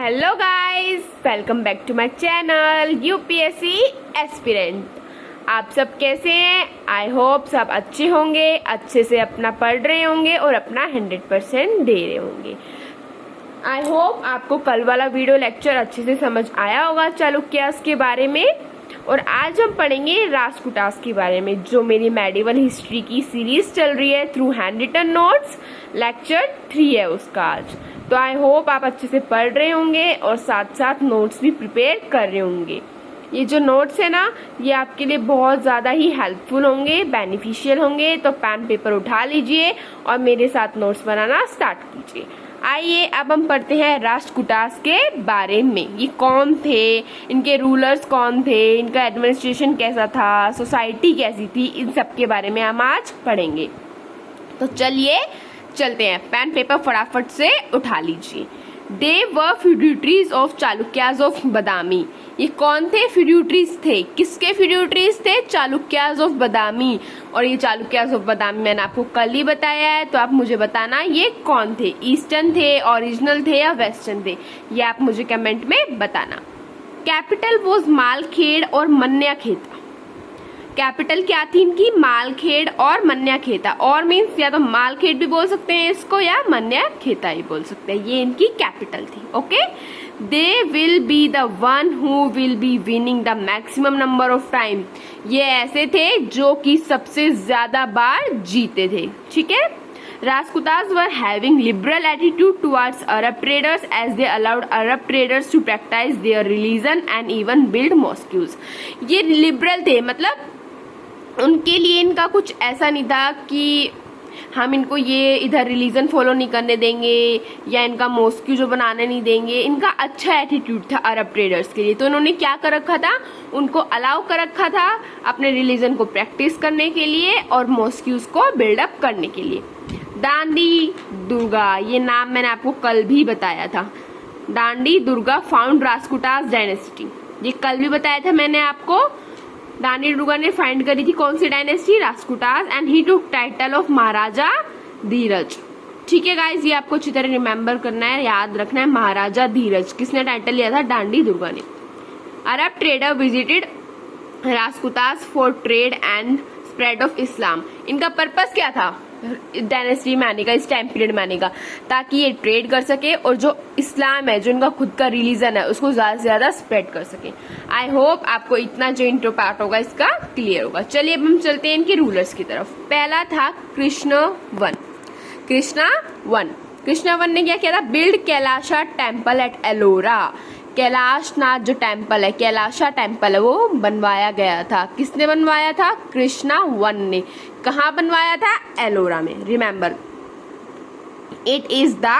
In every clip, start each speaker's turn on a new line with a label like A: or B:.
A: Hello guys, welcome back to my channel UPSC aspirant. आप सब कैसे हैं? आई होप सब अच्छे होंगे, अच्छे से अपना पढ़ रहे होंगे और अपना 100% दे रहे होंगे। आई होप आपको कल वाला वीडियो लेक्चर अच्छे से समझ आया होगा चालुक्यास के बारे में। और आज हम पढ़ेंगे राष्ट्रकूटास के बारे में, जो मेरी मेडिवल हिस्ट्री की सीरीज चल रही है through handwritten notes. Lecture 3 है उसका आज। तो आई होप आप अच्छे से पढ़ रहे होंगे और साथ साथ नोट्स भी प्रिपेयर कर रहे होंगे। ये जो नोट्स है ना, ये आपके लिए बहुत ज़्यादा ही हेल्पफुल होंगे, बेनिफिशियल होंगे। तो पेन पेपर उठा लीजिए और मेरे साथ नोट्स बनाना स्टार्ट कीजिए। आइए अब हम पढ़ते हैं राष्ट्रकूटास के बारे में। ये कौन थे, इनके रूलर्स कौन थे, इनका एडमिनिस्ट्रेशन कैसा था, सोसाइटी कैसी थी, इन सब के बारे में हम आज पढ़ेंगे। तो चलिए चलते हैं, पेन पेपर फटाफट से उठा लीजिए। दे वर फ्यूड्यूटरीज ऑफ चालुक्यास ऑफ बादामी। ये कौन थे? फ्यूड्यूटरीज थे। किसके फ्यूड्यूटरीज थे? चालुक्यास ऑफ बादामी। और ये चालुक्यास ऑफ बादामी मैंने आपको कल ही बताया है, तो आप मुझे बताना ये कौन थे, ईस्टर्न थे, ओरिजिनल थे या वेस्टर्न थे, ये आप मुझे कमेंट में बताना। कैपिटल वॉज मालखेड़ और मन्याखेता। कैपिटल क्या थी इनकी? मालखेड़ और मन्याखेता। और मीन्स या तो मालखेड़ भी बोल सकते हैं इसको या मन्याखेता ही बोल सकते हैं। ये इनकी कैपिटल थी। Okay, they will be the one who will be winning the maximum number of time. ये ऐसे थे जो कि सबसे ज्यादा बार जीते थे। ठीक है। Rajputas were having liberal attitude towards Arab traders as they allowed Arab traders to practice their religion and even build mosques. ये लिबरल थे, मतलब उनके लिए इनका कुछ ऐसा नहीं था कि हम इनको ये इधर रिलीजन फॉलो नहीं करने देंगे या इनका मॉस्क्यू जो बनाने नहीं देंगे। इनका अच्छा एटीट्यूड था अरब ट्रेडर्स के लिए। तो इन्होंने क्या कर रखा था, उनको अलाउ कर रखा था अपने रिलीजन को प्रैक्टिस करने के लिए और मॉस्क्यूज को बिल्डअप करने के लिए। दांडी दुर्गा, ये नाम मैंने आपको कल भी बताया था। दांडी दुर्गा फाउंड राष्ट्रकूटास डायनेस्टी, ये कल भी बताया था मैंने आपको। दांडी दुर्गा ने फाइंड करी थी कौन सी dynasty? Rashtrakutas. And he took title of Maharaja Dhiraj. ठीक है गाइज, ये आपको अच्छी तरह रिमेम्बर करना है, याद रखना है। महाराजा धीरज किसने टाइटल लिया था? दांडी दुर्गा ने। Arab trader visited Rashtrakutas for trade and spread of Islam. इनका पर्पस क्या था डायनेस्टी में आने का, इस टाइम पीरियड में आने का? ताकि ये ट्रेड कर सके और जो इस्लाम है, जो इनका खुद का रिलीजन है, उसको ज्यादा से ज्यादा स्प्रेड कर सके। आई होप आपको इतना जो इंट्रो पार्ट होगा इसका क्लियर होगा। चलिए अब हम चलते हैं इनके रूलर्स की तरफ। पहला था कृष्ण वन। कृष्ण वन ने क्या किया था? Build Kailasa temple at Ellora. Kailashnath जो टेम्पल है, कैलाशा टेम्पल है, वो बनवाया गया था। किसने बनवाया था? कृष्णा वन ने। कहाँ बनवाया था? एलोरा में। Remember, it is the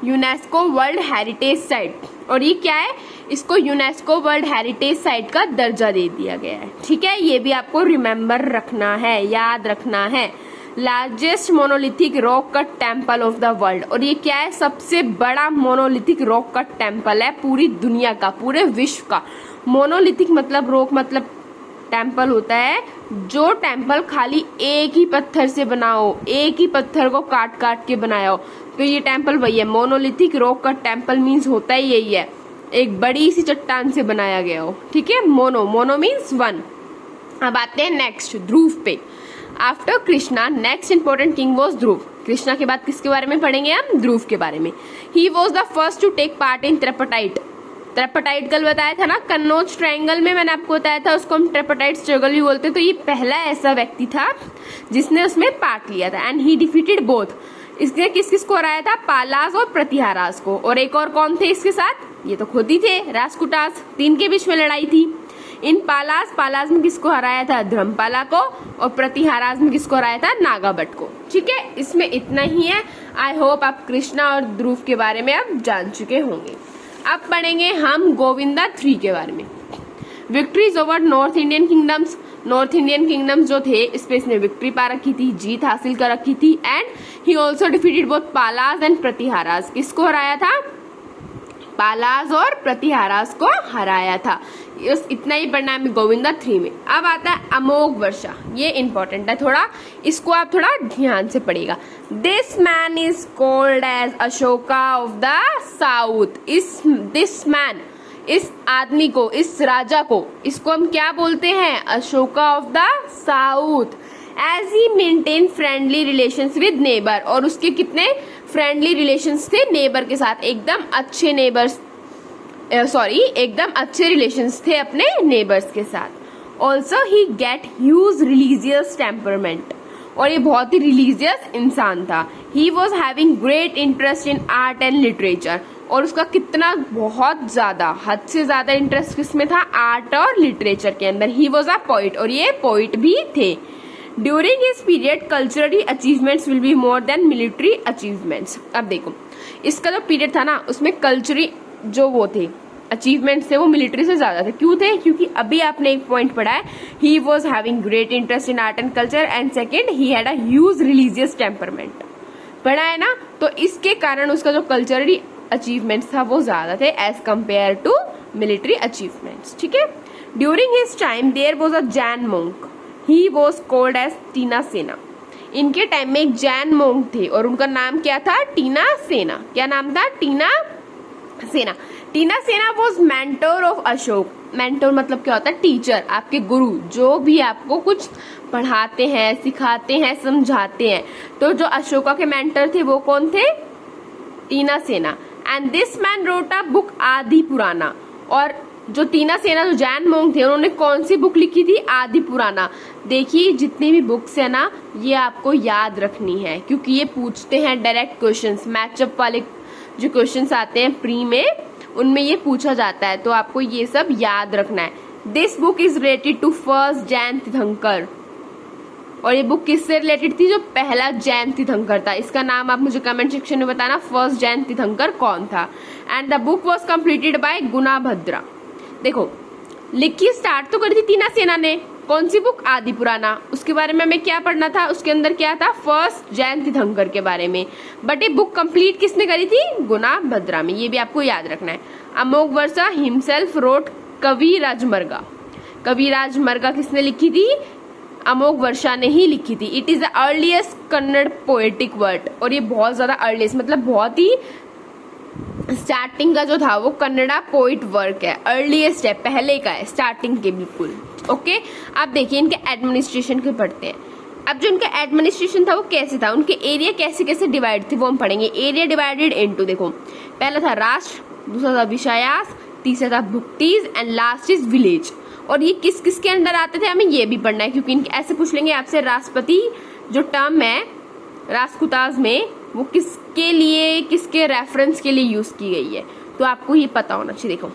A: UNESCO world heritage site. और ये क्या है? इसको यूनेस्को वर्ल्ड हेरिटेज साइट का दर्जा दे दिया गया है। ठीक है, ये भी आपको रिमेम्बर रखना है, याद रखना है। Largest monolithic rock cut temple of the world. और ये क्या है? सबसे बड़ा मोनोलिथिक रॉक कट टेम्पल है पूरी दुनिया का, पूरे विश्व का। मोनोलिथिक मतलब रॉक मतलब टेम्पल होता है जो टेम्पल खाली एक ही पत्थर से बना हो, एक ही पत्थर को काट काट के बनाया हो। तो ये टेम्पल वही है। Monolithic rock cut temple means होता ही यही है, एक बड़ी सी चट्टान से बनाया गया हो। ठीक है, मोनो मीन्स वन। अब आते हैं नेक्स्ट ध्रुव पे। After Krishna next important king was Dhruv. Krishna के बाद किसके बारे में पढ़ेंगे हम? ध्रुव के बारे में। He was the first to take part in tripartite. Tripartite कल बताया था ना, कन्नौज ट्रायंगल में मैंने आपको बताया था, उसको हम ट्रिपटाइट स्ट्रगल भी बोलते हैं। तो ये पहला ऐसा व्यक्ति था जिसने उसमें पार्ट लिया था। And he defeated both. इसने किस किस को हराया था? पालास और प्रतिहारास को। और एक और कौन थे इसके साथ? ये तो खुद ही थे, राष्ट्रकूटास। तीन के बीच में लड़ाई थी। इन पालास में किसको हराया था? धर्मपाला को। और प्रतिहारास में किसको हराया था? नागाभट्ट को। ठीक है, इसमें इतना ही है। आई होप आप कृष्णा और ध्रुव के बारे में अब जान चुके होंगे। अब पढ़ेंगे हम गोविंदा 3 के बारे में। Victories over north Indian kingdoms. North Indian kingdoms जो थे, इस पे इसने विक्ट्री पा रखी थी, जीत हासिल कर रखी थी। And he also defeated both Palas and Pratiharas. किसको हराया था? पालाज और प्रतिहारास को हराया था। इतना ही पढ़ना है गोविंदा 3 में। अब आता है अमोघ वर्षा, ये इंपॉर्टेंट है थोड़ा, इसको आप थोड़ा ध्यान से पढ़िएगा। This man is called as Ashoka of the south. This man, इस आदमी को, इस राजा को, इसको हम क्या बोलते हैं? Ashoka of the south. As he maintain friendly relations with neighbour, और उसके कितने फ्रेंडली रिलेशंस थे नेबर के साथ, एकदम अच्छे नेबर्स, एकदम अच्छे रिलेशंस थे अपने नेबर्स के साथ। Also he get huge religious temperament, और ये बहुत ही रिलीजियस इंसान था। He was having great interest in art and literature, और उसका कितना, बहुत ज्यादा, हद से ज्यादा इंटरेस्ट किसमें था? आर्ट और लिटरेचर के अंदर। ही वॉज अ पोइट, और ये पोइट भी थे। During his period culturally achievements will be more than military achievements. अब देखो, इसका जो पीरियड था ना, उसमें कल्चरली जो वो थे अचीवमेंट्स थे वो मिलिट्री से ज्यादा थे। क्यों थे? क्योंकि अभी आपने एक पॉइंट पढ़ा है, ही was having great interest in art and culture, and second he had a huge religious temperament. पढ़ा है ना? तो इसके कारण उसका जो कल्चरली अचीवमेंट्स था वो ज्यादा थे as compare to military achievements. ठीक है। During his time there was a Jain monk, he was called as Tina Sena. इनके टाइम में एक जैन मोंक थे और उनका नाम क्या था? टीना सेना। क्या नाम था? टीना सेना। टीना सेना was mentor of Ashok. Mentor मतलब क्या होता है? टीचर, आपके गुरु, जो भी आपको कुछ पढ़ाते हैं, सिखाते हैं, समझाते हैं। तो जो अशोका के मेंटर थे वो कौन थे? टीना सेना। And this man wrote a book आदि पुराना, और जो टीना सेना, जो जैन मोंक थे, उन्होंने कौन सी बुक लिखी थी? आदि पुराना। देखिए जितनी भी बुक्स है ना, ये आपको याद रखनी है, क्योंकि ये पूछते हैं डायरेक्ट क्वेश्चंस, मैचअप वाले जो क्वेश्चंस आते हैं प्री में, उनमें ये पूछा जाता है, तो आपको ये सब याद रखना है। This book is related to first Jain Tirthankar, और ये बुक किससे रिलेटेड थी? जो पहला जैन तीर्थंकर था। इसका नाम आप मुझे कमेंट सेक्शन में बताना, फर्स्ट जैन तीर्थंकर कौन था। And the book was completed by Gunabhadra. देखो, लिखी स्टार्ट तो करी थी टीना सेना ने, कौन सी बुक? आदि पुराना। उसके बारे में हमें क्या पढ़ना था? उसके अंदर क्या था? फर्स्ट जैन तीर्थंकर के बारे में। बट ये बुक कंप्लीट किसने करी थी? गुणाभद्रा में। ये भी आपको याद रखना है। अमोघ वर्षा हिमसेल्फ रोट कविराज मर्गा। कविराज मर्गा किसने लिखी थी? अमोघ वर्षा ने ही लिखी थी। It is the earliest Kannada poetic work, और ये बहुत ज्यादा अर्लीस्ट मतलब बहुत ही स्टार्टिंग का जो था वो कन्नड़ा पोइट वर्क है, अर्लीस्ट है, पहले का है, स्टार्टिंग के बिल्कुल। ओके। अब देखिए इनके एडमिनिस्ट्रेशन के पढ़ते हैं। अब जो इनका एडमिनिस्ट्रेशन था वो कैसे था, उनके एरिया कैसे कैसे डिवाइड थे वो हम पढ़ेंगे। एरिया डिवाइडेड इनटू, देखो पहला था राष्ट्र, दूसरा था विषयास, तीसरा था भुक्तीज, एंड लास्ट इज विलेज। और ये किस किस के अंडर आते थे हमें ये भी पढ़ना है, क्योंकि इनके ऐसे पूछ लेंगे आपसे, राष्ट्रपति जो टर्म है राजकुताज में वो किसके लिए, किसके रेफरेंस के लिए यूज की गई है, तो आपको ये पता होना चाहिए। देखो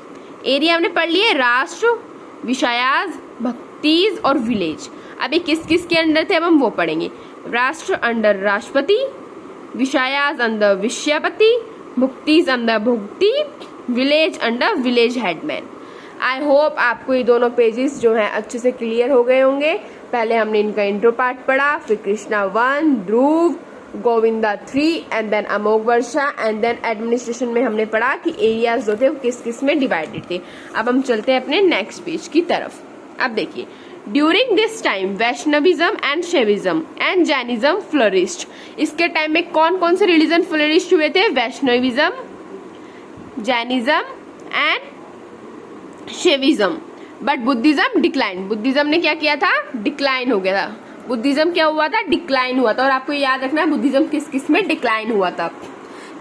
A: एरिया हमने पढ़ लिया, राष्ट्र, विषयाज, भक्तीज और विलेज। अब ये किस किस के अंडर थे अब हम वो पढ़ेंगे। Rashtra under Rashtrapati, Vishayas under Vishayapati, Bhuktis under Bhukti, village under village headman. I hope आपको ये दोनों पेजेस जो हैं अच्छे से क्लियर हो गए होंगे। पहले हमने इनका इंट्रो पार्ट पढ़ा, फिर Krishna 1, Dhruv, Govinda 3, and then Amogh Varsha, and then administration में हमने पढ़ा कि एरियाज जो थे वो किस किस में डिवाइडेड थे। अब हम चलते हैं अपने नेक्स्ट पेज की तरफ। अब देखिए, during this time Vaishnavism and Shaivism and Jainism flourished. इसके टाइम में कौन कौन से रिलीजन फ्लरिश्ड हुए थे? Vaishnavism, Jainism and Shaivism. But Buddhism decline. Buddhism ने क्या किया था? डिक्लाइन हो गया था। बुद्धिज्म क्या हुआ था? डिक्लाइन हुआ था। और आपको याद रखना है बुद्धिज्म किस किस में डिक्लाइन हुआ था।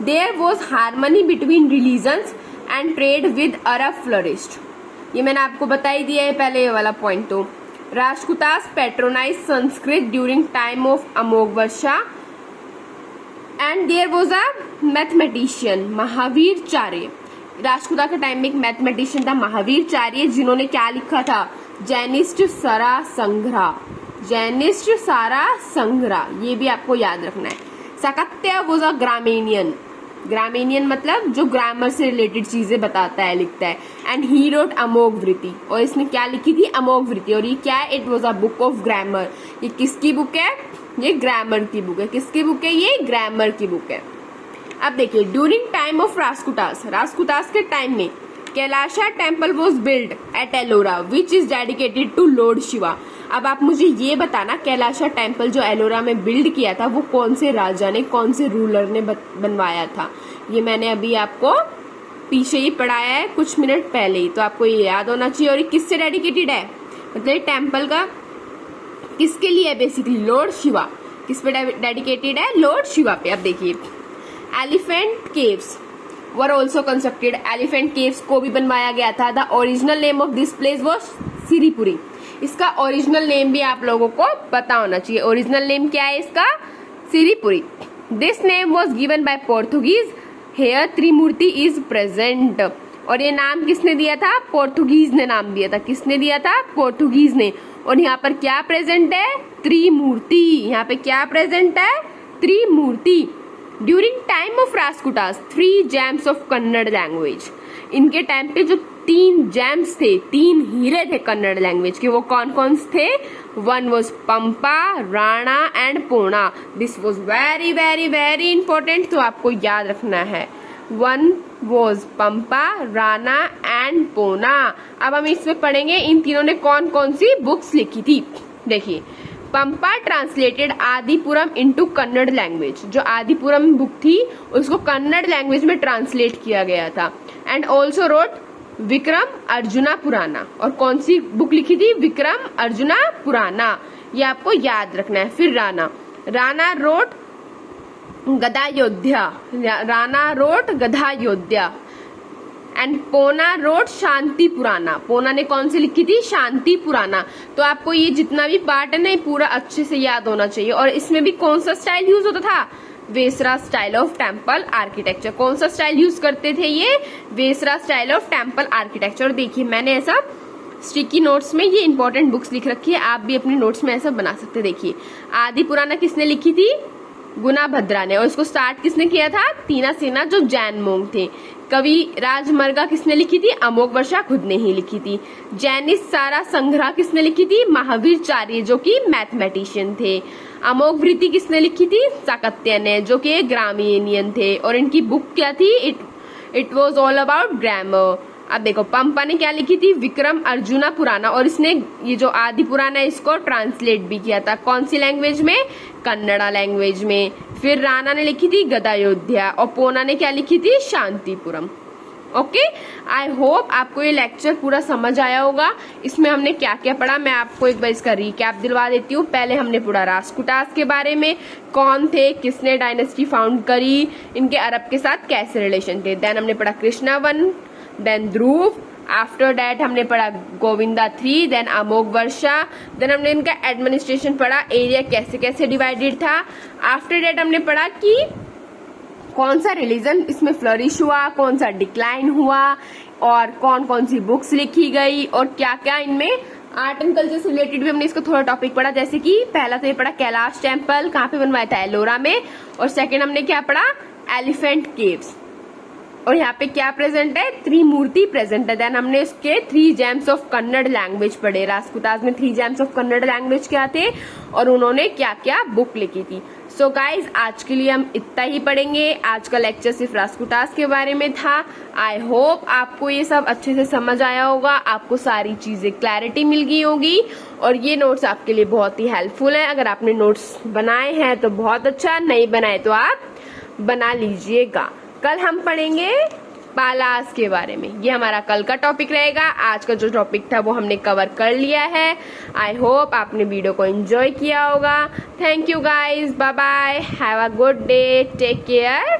A: There was harmony between religions and trade with Arab flourished. ये मैंने आपको बता ही दिया है पहले ये वाला पॉइंट। तो Rajkutas patronize Sanskrit during time of Amogh Varsha, and there was a mathematician Mahavir Charya. Rajkuta के टाइम में एक मैथमेटिशियन था महावीर चार्य, जिन्होंने क्या लिखा था? जैनिस्ट सारा संग्रह। जैनिस्ट सारा संग्रह, ये भी आपको याद रखना है। साकत्य वॉज अ ग्रामेनियन। ग्रामेनियन मतलब जो ग्रामर से रिलेटेड चीजें बताता है, लिखता है। एंड ही रोट अमोघ वृत्ति, और इसने क्या लिखी थी? अमोघ वृत्ति। और ये क्या है? It was a book of grammar. ये किसकी बुक है? ये ग्रामर की बुक है। किसकी बुक है? ये ग्रामर की बुक है। अब देखिए, during time of Rashtrakutas, Rashtrakutas के टाइम में Kailasa temple was build at Ellora which is dedicated to Lord Shiva. अब आप मुझे ये बताना, कैलाशा टेम्पल जो एलोरा में बिल्ड किया था वो कौन से राजा ने, कौन से रूलर ने बनवाया था। ये मैंने अभी आपको पीछे ही पढ़ाया है कुछ मिनट पहले ही, तो आपको ये याद होना चाहिए। और ये किससे डेडिकेटेड है, मतलब टेम्पल का किसके लिए है, बेसिकली लॉर्ड शिवा। किस पे डेडिकेटेड है, लॉर्ड शिवा पे। अब देखिए, elephant caves were also constructed, elephant caves को भी बनवाया गया था। The original name of this place was Siripuri. इसका ओरिजिनल नेम भी आप लोगों को पता होना चाहिए। ओरिजिनल नेम क्या है इसका, Siripuri. This name was given by Portuguese, here Trimurti is present. और ये नाम किसने दिया था, पोर्तुगीज ने नाम दिया था। किसने दिया था, पोर्तुगीज ने। और यहाँ पर क्या प्रेजेंट है, त्रिमूर्ति। यहाँ पे क्या प्रेजेंट है, Trimurti. During time of Raskutas 3 gems of Kannada language, इनके टाइम पे जो 3 जेम्स थे, 3 हीरे थे कन्नड़ लैंग्वेज के, वो कौन कौन थे। One was Pampa, Rana and Pona. This was very very very important, तो आपको याद रखना है। One was Pampa, Rana and Pona. अब हम इसमें पढ़ेंगे इन तीनों ने कौन कौन सी बुक्स लिखी थी। देखिए, पंपा translated Adipuram into Kannada language, जो आदिपुरम बुक थी उसको कन्नड़ लैंग्वेज में ट्रांसलेट किया गया था। And also wrote Vikram arjuna पुराना। और कौन सी बुक लिखी थी, विक्रम अर्जुना पुराना, ये आपको याद रखना है। फिर Rana wrote Gadayodhya, Rana wrote Gadayodhya. And Pona wrote Shanti Purana, Pona ने कौन सी लिखी थी, शांति पुराना। तो आपको ये जितना भी पार्ट है ना, ये पूरा अच्छे से याद होना चाहिए। और इसमें भी कौन सा स्टाइल यूज होता था, Vesara style of temple architecture. कौन सा स्टाइल यूज करते थे ये, Vesara style of temple architecture. देखिए, मैंने ऐसा स्टिकी नोट्स में ये इंपॉर्टेंट बुक्स लिख रखी है, आप भी अपने नोट्स में ऐसा बना सकते। देखिए, आदि पुराना किसने लिखी थी, गुणाभद्रा ने। और इसको स्टार्ट किसने किया था, तीना सेना जो जैन मोंग थे। कवि राजमर्गा किसने लिखी थी, अमोघ वर्षा खुद ने ही लिखी थी। जैनिस सारा संग्रह किसने लिखी थी, महावीर चार्य जो कि मैथमेटिशियन थे। अमोघ वृत्ति किसने लिखी थी, साकत्य ने, जो कि ग्रामीणियन थे। और इनकी बुक क्या थी, it was all about grammar. अब देखो, पंपा ने क्या लिखी थी, विक्रम अर्जुना पुराना। और इसने ये जो आदि पुराना है इसको ट्रांसलेट भी किया था, कौन सी लैंग्वेज में, कन्नड़ा लैंग्वेज में। फिर राणा ने लिखी थी गदायोध्या, और पोना ने क्या लिखी थी, शांतिपुरम। ओके, आई होप आपको ये लेक्चर पूरा समझ आया होगा। इसमें हमने क्या क्या पढ़ा, मैं आपको एक बार इसका रिकैप दिलवा देती हूँ। पहले हमने पढ़ा रास्कुटास के बारे में, कौन थे, किसने डायनेस्टी फाउंड करी, इनके अरब के साथ कैसे रिलेशन थे। देन हमने पढ़ा कृष्णावन, देन ध्रुव। आफ्टर दैट हमने पढ़ा गोविंदा 3, देन अमोघ वर्षा। देन हमने इनका एडमिनिस्ट्रेशन पढ़ा, एरिया कैसे कैसे डिवाइडेड था। आफ्टर दैट हमने पढ़ा कि कौन सा रिलीजन इसमें फ्लरिश हुआ, कौन सा डिक्लाइन हुआ, और कौन कौन सी बुक्स लिखी गई, और क्या क्या इनमें आर्ट एंड कल्चर से रिलेटेड भी हमने इसको थोड़ा टॉपिक पढ़ा। जैसे कि पहला तो ये पढ़ा कैलाश टेम्पल कहाँ पे बनवाया था, एलोरा में। और सेकेंड हमने क्या पढ़ा, एलिफेंट केव्स। और यहाँ पे क्या प्रेजेंट है, त्रिमूर्ति प्रेजेंट है। देन हमने इसके 3 जेम्स ऑफ कन्नड़ लैंग्वेज पढ़े। रास्कुटास में 3 जेम्स ऑफ कन्नड़ लैंग्वेज क्या थे, और उन्होंने क्या क्या बुक लिखी थी। सो गाइज, आज के लिए हम इतना ही पढ़ेंगे। आज का लेक्चर सिर्फ रास्कुटास के बारे में था। आई होप आपको ये सब अच्छे से समझ आया होगा, आपको सारी चीजें क्लैरिटी मिल गई होगी। और ये नोट्स आपके लिए बहुत ही हेल्पफुल है। अगर आपने नोट्स बनाए हैं तो बहुत अच्छा, नहीं बनाए तो आप बना लीजिएगा। कल हम पढ़ेंगे पालास के बारे में, ये हमारा कल का टॉपिक रहेगा। आज का जो टॉपिक था वो हमने कवर कर लिया है। आई होप आपने वीडियो को एंजॉय किया होगा। Thank you guys, bye bye, have a good day, take care.